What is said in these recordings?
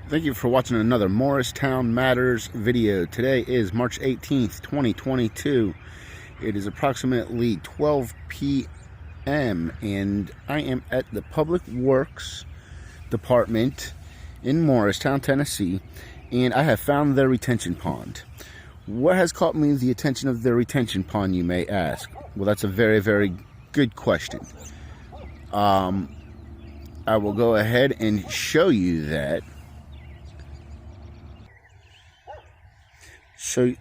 Thank you for watching another Morristown Matters video. Today is March 18th, 2022. It is approximately 12 p.m. and I am at the Public Works Department in Morristown, Tennessee, and I have found their retention pond. What has caught me the attention of their retention pond, you may ask? Well, that's a very, very good question. I will go ahead and show you that. So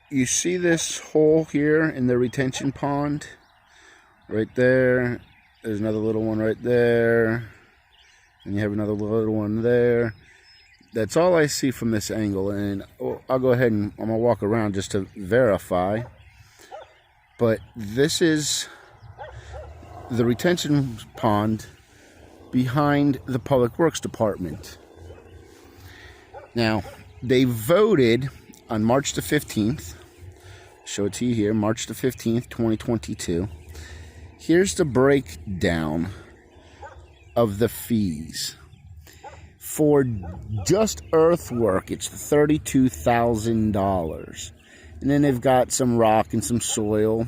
you see this hole here in the retention pond right there. There's another little one right there, and you have another little one there. That's all I see from this angle, and I'll go ahead and I'm gonna walk around just to verify. But this is the retention pond behind the Public Works Department. Now, they voted on March the 15th, show it to you here, March the 15th, 2022. Here's the breakdown of the fees. For just earthwork, it's $32,000. And then they've got some rock and some soil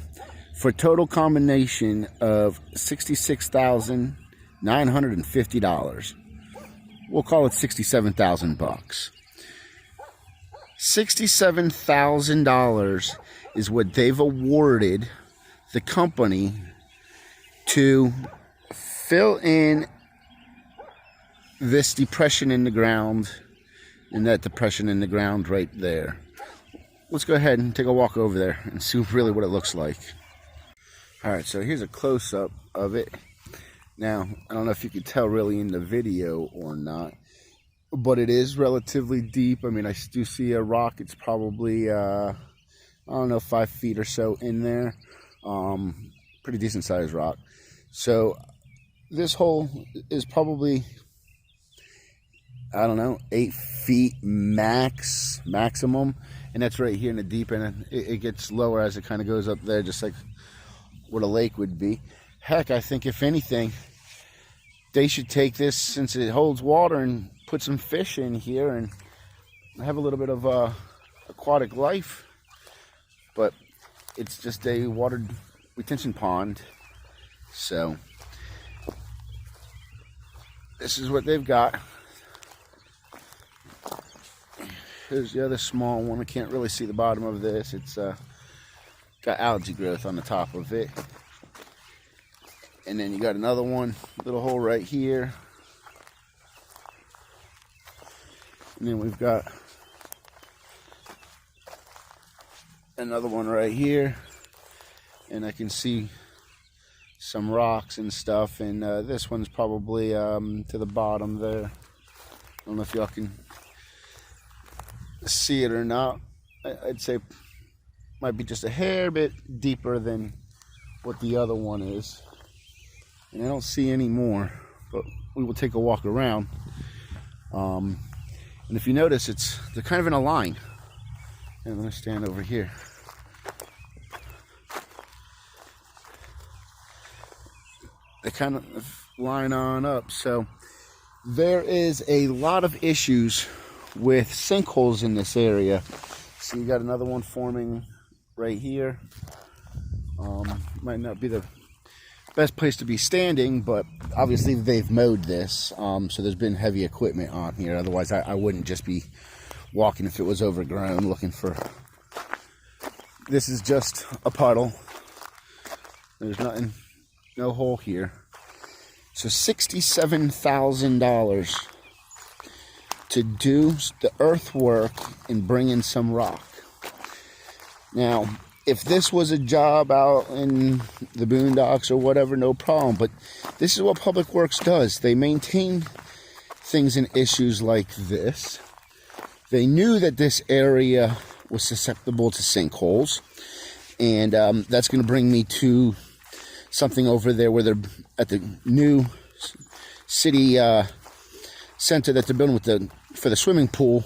for a total combination of $66,950. We'll call it $67,000. $67,000 is what they've awarded the company to fill in this depression in the ground and that depression in the ground right there. Let's go ahead and take a walk over there and see really what it looks like. Alright, so here's a close-up of it. Now, I don't know if you could tell really in the video or not, but it is relatively deep. I mean, I do see a rock. It's probably, I don't know, 5 feet or so in there. Pretty decent sized rock. So this hole is probably, I don't know, 8 feet maximum. And that's right here in the deep end. It gets lower as it kind of goes up there, just like what a lake would be. Heck, I think if anything, they should take this, since it holds water, and put some fish in here and have a little bit of aquatic life. But it's just a watered retention pond. So this is what they've got. Here's the other small one. I can't really see the bottom of this. It's got algae growth on the top of it. And then you got another one, little hole right here. And then we've got another one right here. And I can see some rocks and stuff. And this one's probably to the bottom there. I don't know if y'all can see it or not. I'd say might be just a hair bit deeper than what the other one is. And I don't see any more, but we will take a walk around. And if you notice, they're kind of in a line. And I'm going to stand over here. They kind of line on up. So there is a lot of issues with sinkholes in this area. So you got another one forming right here. Might not be the best place to be standing, but obviously they've mowed this, so there's been heavy equipment on here. Otherwise I wouldn't just be walking if it was overgrown looking for. This is just a puddle. There's nothing, no hole here. So $67,000 to do the earthwork and bring in some rock. Now, if this was a job out in the boondocks or whatever, no problem. But this is what Public Works does. They maintain things and issues like this. They knew that this area was susceptible to sinkholes. And that's going to bring me to something over there where they're at the new city center that they're building for the swimming pool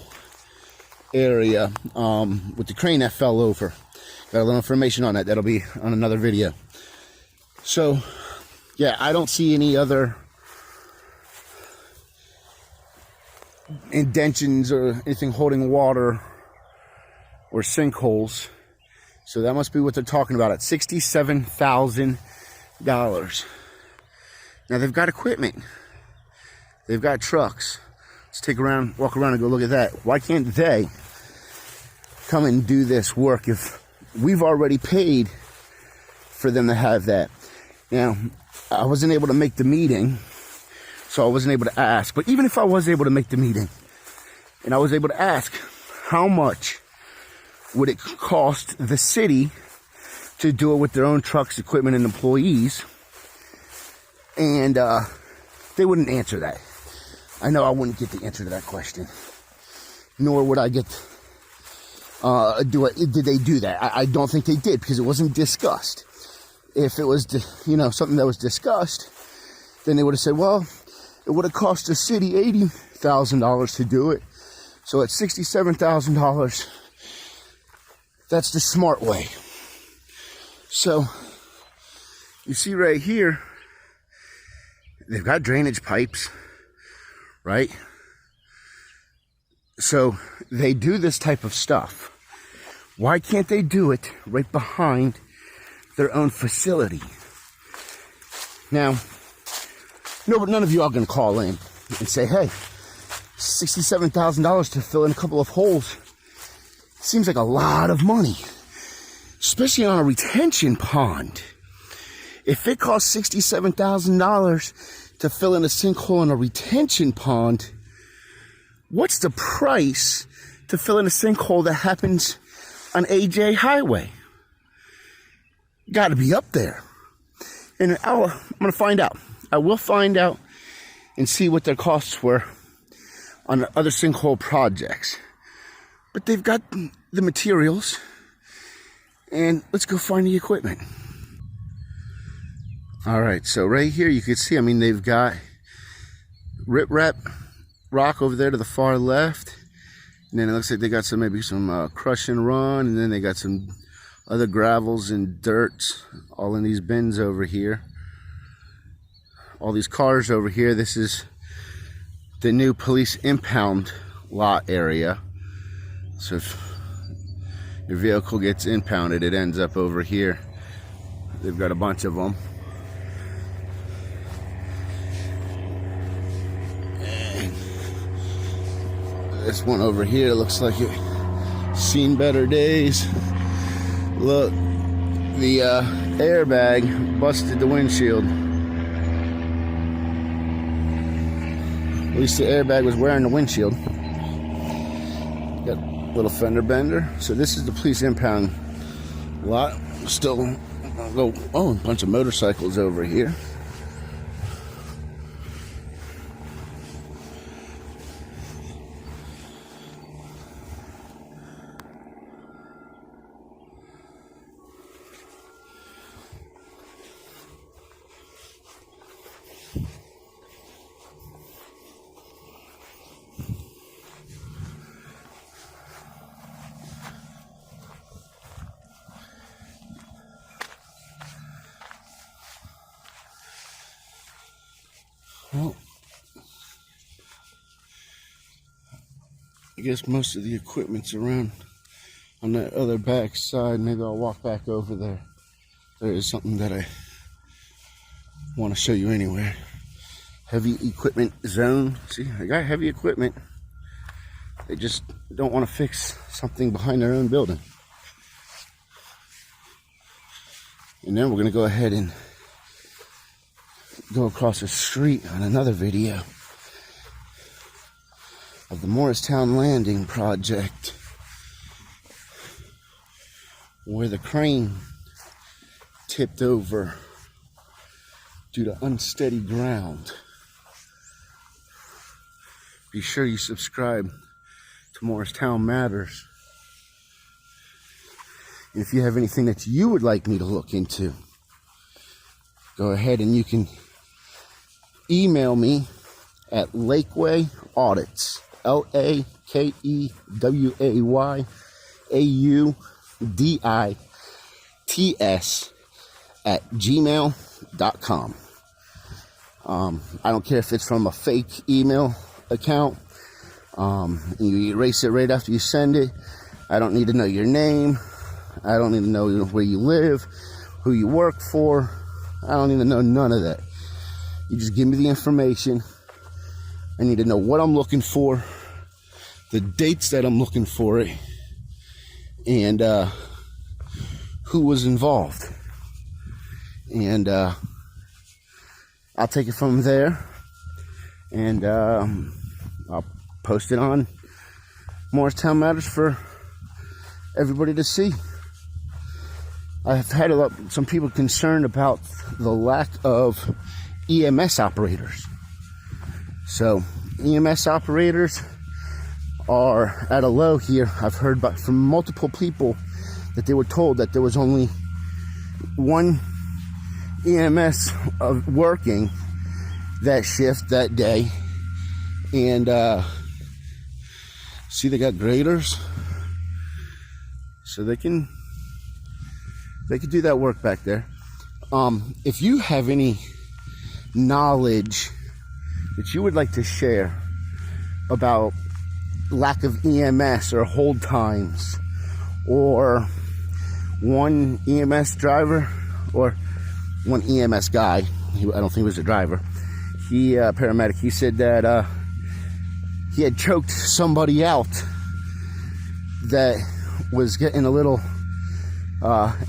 area with the crane that fell over. Got a little information on that. That'll be on another video. So, yeah, I don't see any other indentions or anything holding water or sinkholes. So that must be what they're talking about at $67,000. Now they've got equipment. They've got trucks. Let's walk around and go look at that. Why can't they come and do this work if we've already paid for them to have that? Now, I wasn't able to make the meeting, so I wasn't able to ask. But even if I was able to make the meeting, and I was able to ask, how much would it cost the city to do it with their own trucks, equipment, and employees? And they wouldn't answer that. I know I wouldn't get the answer to that question. Nor would I get, did they do that? I don't think they did, because it wasn't discussed. If it was, something that was discussed, then they would have said, well, it would have cost the city $80,000 to do it. So at $67,000, that's the smart way. So, you see right here, they've got drainage pipes, right? So, they do this type of stuff. Why can't they do it right behind their own facility? Now, none of you are going to call in and say, hey, $67,000 to fill in a couple of holes seems like a lot of money, especially on a retention pond. If it costs $67,000 to fill in a sinkhole in a retention pond, what's the price to fill in a sinkhole that happens on AJ Highway? Got to be up there. And I'm going to find out. I will find out and see what their costs were on other sinkhole projects. But they've got the materials, and let's go find the equipment. All right, so right here you can see, they've got rip-rap rock over there to the far left, and then it looks like they got maybe some crush and run, and then they got some other gravels and dirts all in these bins over here. All these cars over here. This is the new police impound lot area. So if your vehicle gets impounded, it ends up over here. They've got a bunch of them. And this one over here looks like it's seen better days. Look, the airbag busted the windshield. At least the airbag was wearing the windshield. Got a little fender bender. So this is the police impound lot. Still, a bunch of motorcycles over here. Well, I guess most of the equipment's around on that other back side. Maybe I'll walk back over there. There is something that I want to show you anyway. Heavy equipment zone. See, I got heavy equipment. They just don't want to fix something behind their own building. And then we're going to go ahead and go across the street on another video of the Morristown Landing project, where the crane tipped over due to unsteady ground. Be sure you subscribe to Morristown Matters. And if you have anything that you would like me to look into, go ahead and you can email me at Lakeway Audits, LAKEWAYAUDITS @gmail.com. I don't care if it's from a fake email account You erase it right after you send it. I don't need to know your name. I don't need to know where you live, who you work for. I don't need to know none of that. You just give me the information. I need to know what I'm looking for, the dates that I'm looking for it, and who was involved. And I'll take it from there, and I'll post it on Morristown Matters for everybody to see. I've had some people concerned about the lack of EMS operators. So EMS operators are at a low here. I've heard from multiple people that they were told that there was only one EMS working that shift that day. And see, they got graders, so they can do that work back there. If you have any knowledge that you would like to share about lack of EMS or hold times, or one EMS driver or one EMS guy, I don't think he was a driver, paramedic, he said that he had choked somebody out that was getting a little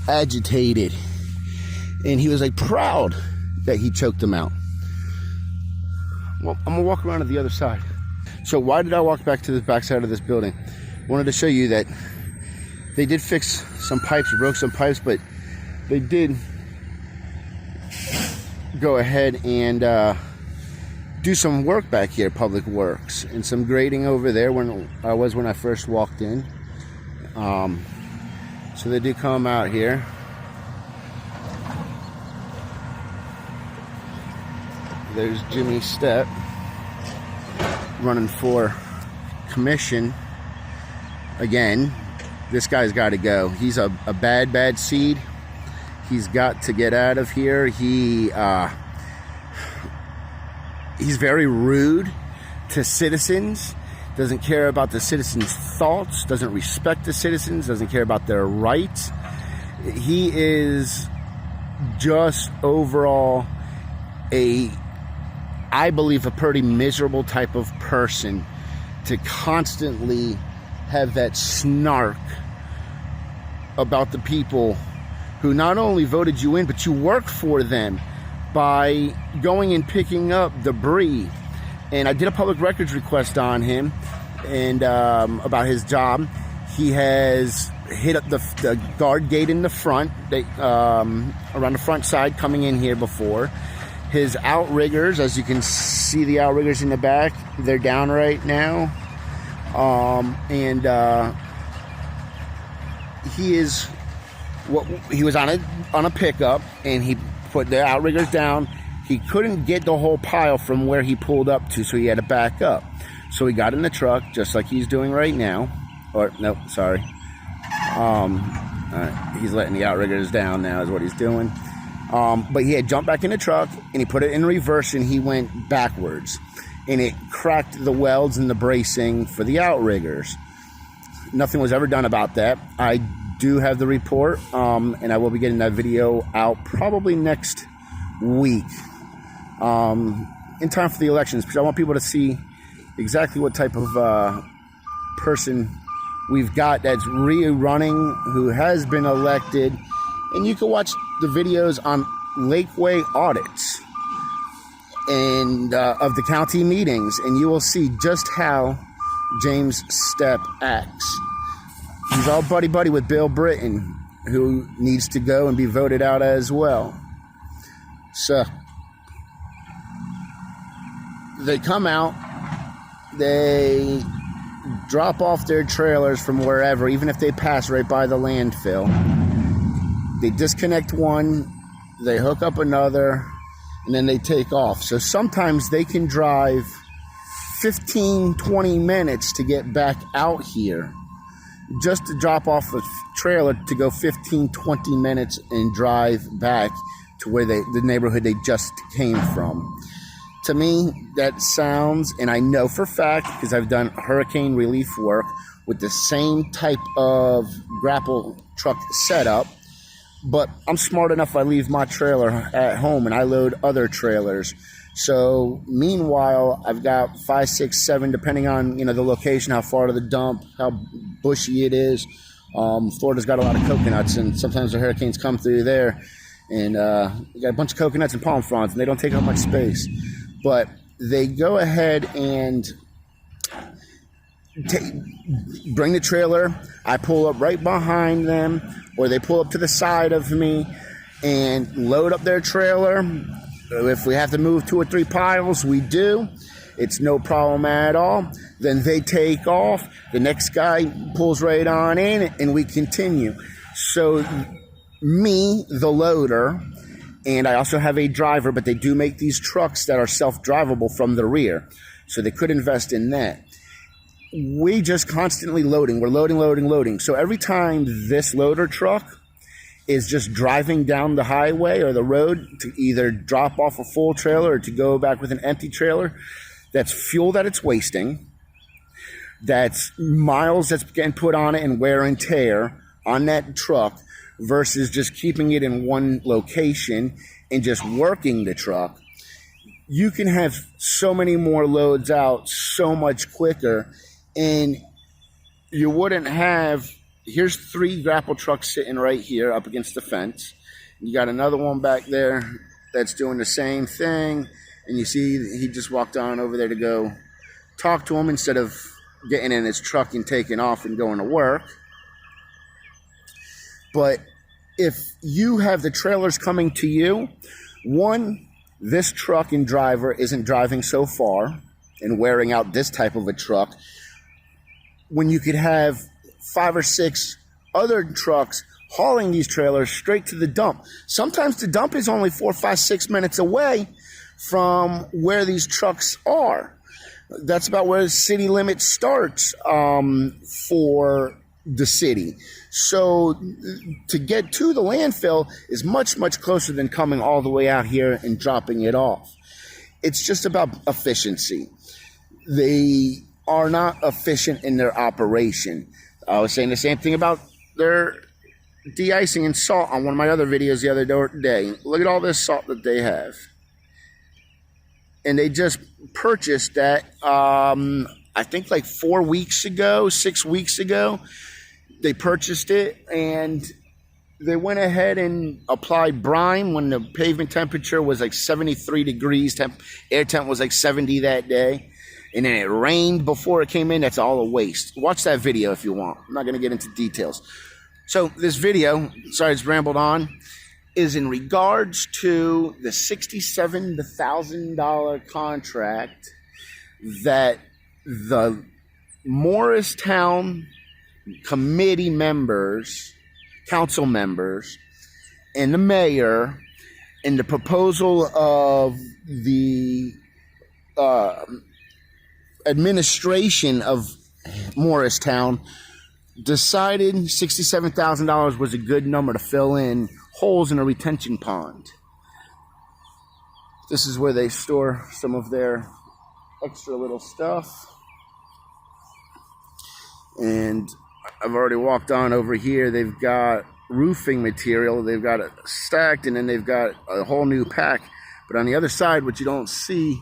agitated, and he was like proud that he choked him out. Well, I'm gonna walk around to the other side. So why did I walk back to the back side of this building? I wanted to show you that they did fix some pipes, broke some pipes, but they did go ahead and do some work back here, Public Works, and some grading over there when I first walked in. So they did come out here. There's Jimmy Stepp running for commission again. This guy's got to go. He's a bad seed. He's got to get out of here. He's very rude to citizens. Doesn't care about the citizens' thoughts. Doesn't respect the citizens. Doesn't care about their rights. He is just overall I believe a pretty miserable type of person to constantly have that snark about the people who not only voted you in, but you work for them by going and picking up debris. And I did a public records request on him and about his job. He has hit up the guard gate in the front, around the front side coming in here before. His outriggers, as you can see, the outriggers in the back, they're down right now. He was on a pickup, and he put the outriggers down. He couldn't get the whole pile from where he pulled up to, so he had to back up. So he got in the truck, just like he's doing right now. Or, no, sorry. He's letting the outriggers down now is what he's doing. But he had jumped back in the truck, and he put it in reverse, and he went backwards. And it cracked the welds and the bracing for the outriggers. Nothing was ever done about that. I do have the report, and I will be getting that video out probably next week, in time for the elections, because I want people to see exactly what type of person we've got that's running, who has been elected. And you can watch the videos on Lakeway audits and of the county meetings, and you will see just how James Stepp acts. He's all buddy-buddy with Bill Britton, who needs to go and be voted out as well. So they come out, they drop off their trailers from wherever, even if they pass right by the landfill. They disconnect one, they hook up another, and then they take off. So sometimes they can drive 15, 20 minutes to get back out here, just to drop off the trailer, to go 15, 20 minutes and drive back to where the neighborhood they just came from. To me, that sounds, and I know for a fact, because I've done hurricane relief work with the same type of grapple truck setup, but I'm smart enough, I leave my trailer at home and I load other trailers. So meanwhile, I've got 5, 6, 7, depending on, the location, how far to the dump, how bushy it is. Florida's got a lot of coconuts, and sometimes the hurricanes come through there, and you got a bunch of coconuts and palm fronds, and they don't take up much space. But they go ahead and bring the trailer. I pull up right behind them, or they pull up to the side of me and load up their trailer. If we have to move 2 or 3 piles, we do. It's no problem at all. Then they take off. The next guy pulls right on in, and we continue. So me, the loader, and I also have a driver, but they do make these trucks that are self-drivable from the rear. So they could invest in that. We just constantly loading. We're loading. So every time this loader truck is just driving down the highway or the road to either drop off a full trailer or to go back with an empty trailer, that's fuel that it's wasting. That's miles that's getting put on it and wear and tear on that truck versus just keeping it in one location and just working the truck. You can have so many more loads out so much quicker, and you wouldn't have. Here's 3 grapple trucks sitting right here up against the fence. You got another one back there that's doing the same thing. And you see he just walked on over there to go talk to him instead of getting in his truck and taking off and going to work. But if you have the trailers coming to you, one, this truck and driver isn't driving so far and wearing out this type of a truck, when you could have 5 or 6 other trucks hauling these trailers straight to the dump. Sometimes the dump is only 4, 5, 6 minutes away from where these trucks are. That's about where the city limit starts for the city. So to get to the landfill is much, much closer than coming all the way out here and dropping it off. It's just about efficiency. They are not efficient in their operation. I was saying the same thing about their de-icing and salt on one of my other videos the other day. Look at all this salt that they have. And they just purchased that, I think like 4 weeks ago, 6 weeks ago. They purchased it, and they went ahead and applied brine when the pavement temperature was like 73 degrees. Air temp was like 70 that day. And then it rained before it came in. That's all a waste. Watch that video if you want. I'm not going to get into details. So this video, sorry it's rambled on, is in regards to the $67,000 contract that the Morristown committee members, council members, and the mayor, and the proposal of the administration of Morristown decided $67,000 was a good number to fill in holes in a retention pond. This is where they store some of their extra little stuff. And I've already walked on over here. They've got roofing material. They've got it stacked, and then they've got a whole new pack. But on the other side, what you don't see,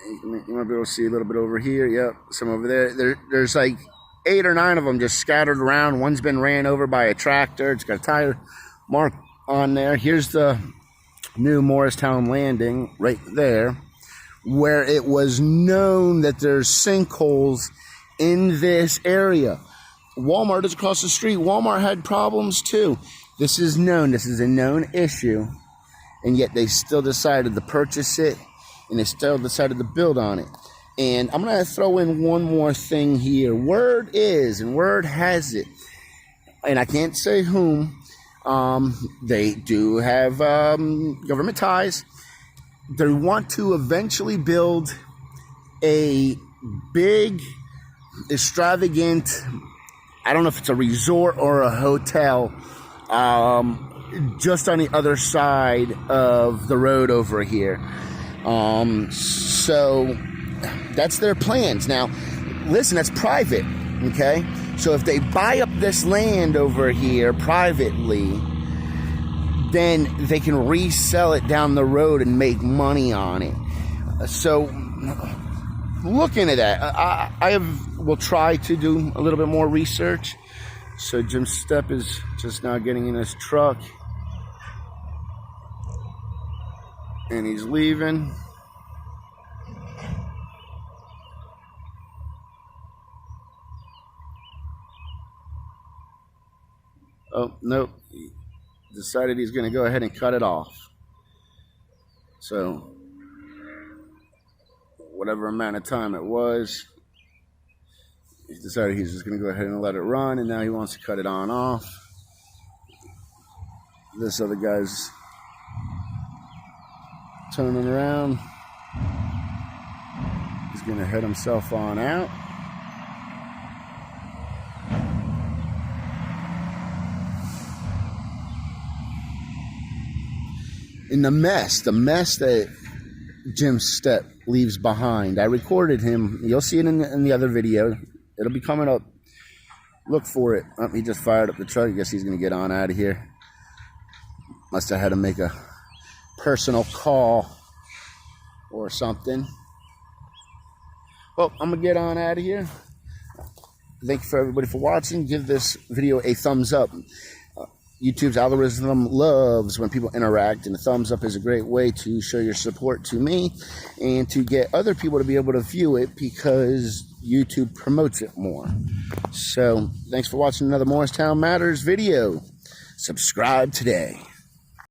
you might be able to see a little bit over here. Yep, some over there. There's like 8 or 9 of them just scattered around. One's been ran over by a tractor. It's got a tire mark on there. Here's the new Morristown landing right there, where it was known that there's sinkholes in this area. Walmart is across the street. Walmart had problems too. This is known. This is a known issue. And yet they still decided to purchase it, and they still decided to build on it. And I'm going to throw in one more thing here. Word is, and word has it, and I can't say whom, they do have government ties. They want to eventually build a big, extravagant, I don't know if it's a resort or a hotel, just on the other side of the road over here. So that's their plans. Now, listen, that's private, okay? So if they buy up this land over here privately, then they can resell it down the road and make money on it. So look into that. I will try to do a little bit more research. So Jim Stepp is just now getting in his truck, and he's leaving. Oh, nope. He decided he's going to go ahead and cut it off. So whatever amount of time it was, he decided he's just going to go ahead and let it run, and now he wants to cut it on off. This other guy's turning around. He's going to head himself on out. And the mess that Jim Stepp leaves behind. I recorded him. You'll see it in the other video. It'll be coming up. Look for it. Oh, he just fired up the truck. I guess he's going to get on out of here. Must have had to make a personal call or something. Well, I'm going to get on out of here. Thank you for everybody for watching. Give this video a thumbs up. YouTube's algorithm loves when people interact, and a thumbs up is a great way to show your support to me and to get other people to be able to view it, because YouTube promotes it more. So thanks for watching another Morristown Matters video. Subscribe today.